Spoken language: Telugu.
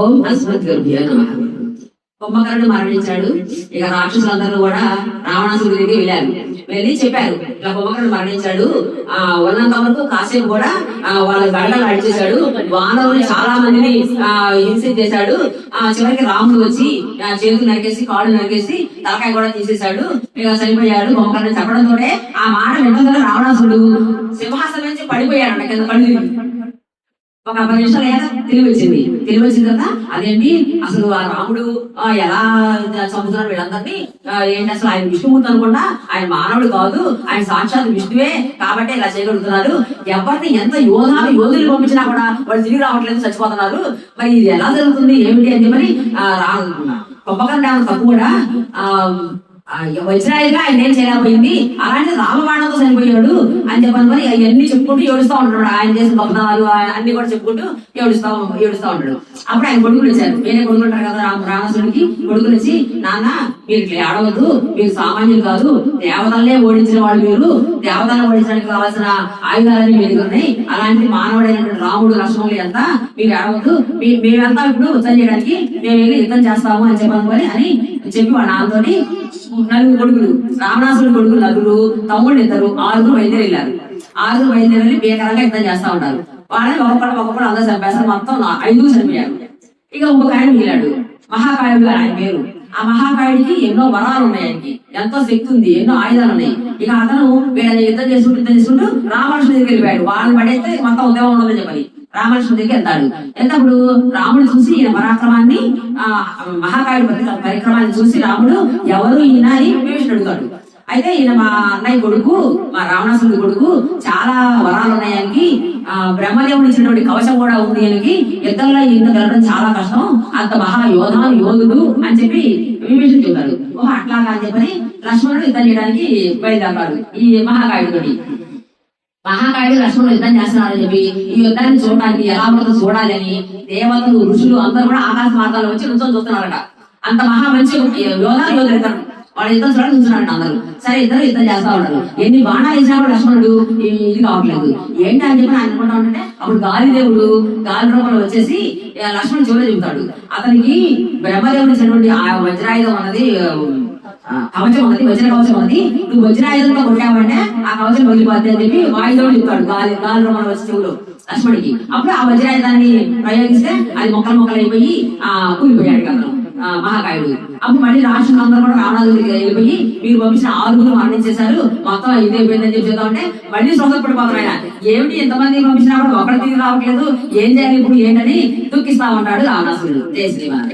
ఓం అస్మద్ గర్భ్య నమః. కుంభకర్ణుడు మరణించాడు. ఇక రాక్షసులందరూ కూడా రావణాసుడి దగ్గరికి వెళ్ళి చెప్పారు, ఇలా కుంభకర్ణుడు మరణించాడు, ఉన్నంత వరకు కాసేపు కూడా వాళ్ళ గడగలు అడిచేశాడు, వానరుని చాలా మందిని హింస చేశాడు, చివరికి రాముడు వచ్చి చేతులు నరికేసి కాళ్ళు నరికేసి తలకాయ కూడా తీసేశాడు, ఇక చనిపోయాడు కుంభకర్ణుడు చెప్పడంతోనే ఆ మాట వినడంతో రావణాసుడు సింహాసనం నుంచి పడిపోయాడు కింద కళ్ళు. ఒక 10 నిమిషాలు అయ్యాక తెలివి వచ్చింది కదా, అదేంటి అసలు ఆ రాముడు ఎలా చంపుతున్నారు వీళ్ళందరినీ, ఏంటి అసలు ఆయన విష్ణుమూర్తి అనుకుంటా, ఆయన మానవుడు కాదు, ఆయన సాక్షాత్ విష్ణువే కాబట్టి ఇలా చేయగలుగుతున్నారు, ఎవరిని ఎంత యోధులు పంపించినా కూడా వాళ్ళు తిరిగి రావట్లేదు, చచ్చిపోతున్నారు, మరి ఇది ఎలా జరుగుతుంది ఏమిటి అని చెప్పని కుంభకర్ణుడు తప్పు కూడా వజ్రాయిగా ఆయన ఏం చేయలేకపోయింది, అలాంటి రామబాణంతో చనిపోయాడు అని చెప్పని అవన్నీ చెప్పుకుంటూ ఏడుస్తూ ఉంటాడు, ఆయన చేసిన భక్తాలు అన్ని కూడా చెప్పుకుంటూ ఏడుస్తూ ఉంటాడు. అప్పుడు ఆయన కొడుకులు వచ్చారు, వేరే కొడుకులు ఉంటారు కదా రావణాసుడికి, కొడుకులు వచ్చి నాన్న మీరు ఇట్లా ఆడవద్దు, మీరు సామాన్యులు కాదు, దేవతలనే ఓడించిన వాళ్ళు మీరు, దేవతలను ఓడించడానికి కావాల్సిన ఆయుధాలన్నీ మీ దగ్గర ఉన్నాయి, అలాంటి మానవుడైనటువంటి రాముడు లక్ష్మణులు అంతా మీరు ఆడవద్దు, మేమంతా ఇప్పుడు యుద్ధం చేయడానికి మేము వెళ్ళి యుద్ధం చేస్తాము అని చెప్పనుకొని అని చెప్పి వాళ్ళ నాన్నతోటి 4 కొడుకులు, రావణాసుడి కొడుకులు 4, తమ్ముళ్ళు 2, 6 బయలుదేరి 6 బయలుదేరి భీకరంగా యుద్ధం చేస్తా ఉంటారు. వాళ్ళని ఒక్కొక్కడు అందరూ చంపేస్తారు, మొత్తం 5 చనిపోయారు. ఇక ఇంకొక ఆయన మిగిలాడు, మహాకాయుడు ఆయన పేరు. ఆ మహాకాయుడికి ఎన్నో వరాలు ఉన్నాయి, ఆయనకి ఎంతో శక్తి ఉంది, ఎన్నో ఆయుధాలు ఉన్నాయి. ఇక అతను వీళ్ళని యుద్ధం చేసుకుంటూ రావణుడి దగ్గరికి వెళ్ళిపోయాడు, వాళ్ళని పడేస్తే మొత్తం ఉద్యమం ఉండదని చెప్పని రామలక్ష్మణుడి దగ్గరికి వెళ్తాడు. వెళ్తప్పుడు రాముడు చూసి ఈయన పరాక్రమాన్ని, మహాకాయుడి పరిక్రమాన్ని చూసి రాముడు ఎవరు ఈయన అని విభీషణుడు అడుగుతాడు. అయితే ఈయన మా అన్నయ్య కొడుకు, మా రావణాసుడి కొడుకు, చాలా వరాలు ఉన్నాయి ఆయనకి, బ్రహ్మదేవుడు ఇచ్చినటువంటి కవచం కూడా ఉంది ఆయనకి, యుద్ధంలో ఈయన గెలవడం చాలా కష్టం, అంత యోధుడు అని చెప్పి విభీషణుడు చెబుతాడు. ఓహో అట్లాగా అని చెప్పని లక్ష్మణుడు యుద్ధం చేయడానికి బయలుదేరతాడు. ఈ మహాకాయుడితోటి మహాకాయుడు లక్ష్మణుడు యుద్ధం చేస్తున్నారని చెప్పి ఈ యుద్ధాన్ని చూడడానికి ఎలా ఉంటుందో చూడాలని దేవతలు ఋషులు అందరూ కూడా ఆకాశ మార్గాల్లో వచ్చి నుంచొని చూస్తున్నారట. అంత మంచి యోధులు ఇద్దరు వాళ్ళ యుద్ధం చూడడానికి చూస్తున్నారట అందరూ. సరే ఇద్దరు యుద్ధం చేస్తా ఉన్నారు, ఎన్ని బాణాలు వేసినా కూడా లక్ష్మణుడు ఇది కావట్లేదు. ఏంటి అని చెప్పి అనుకుంటా ఉంటే అప్పుడు గాలిదేవుడు గాలి రూపంలో వచ్చేసి లక్ష్మణుడు చెవులో చెబుతాడు, అతనికి బ్రహ్మదేవుడు ఇచ్చినటువంటి ఆ వజ్రాయుధం అన్నది కవచం ఉన్నది, వజ్ర కవచం ఉన్నది, నువ్వు వజ్రాయుధంతో కొట్టావంటే ఆ కవచం పగిలిపోద్ది అని చెప్పి వాయుదేవుడు చెప్తాడు గాలి రూపంలో వచ్చి చెవులు లక్ష్మణుడికి. అప్పుడు ఆ వజ్రాయుధాన్ని ప్రయోగిస్తే అది మొక్కలు అయిపోయి కూలిపోయాడు కదా మహాకాయుడు. అప్పుడు మళ్ళీ రాష్ట్రంలో కూడా రావణాసుడికి వెళ్ళిపోయి మీరు పంపించిన 6 మరణించేశారు, మొత్తం ఇదైపోయిందని చెప్పి చెప్తా ఉంటే మళ్ళీ సొంతపడిపోతారు ఆయన. ఏమిటి ఎంతమంది పంపించినా కూడా ఒకటి తిరిగి రావట్లేదు, ఏం చేయాలి ఇప్పుడు ఏంటని దుఃఖిస్తా ఉంటాడు రావణాసుడు. జయ శ్రీమాన్.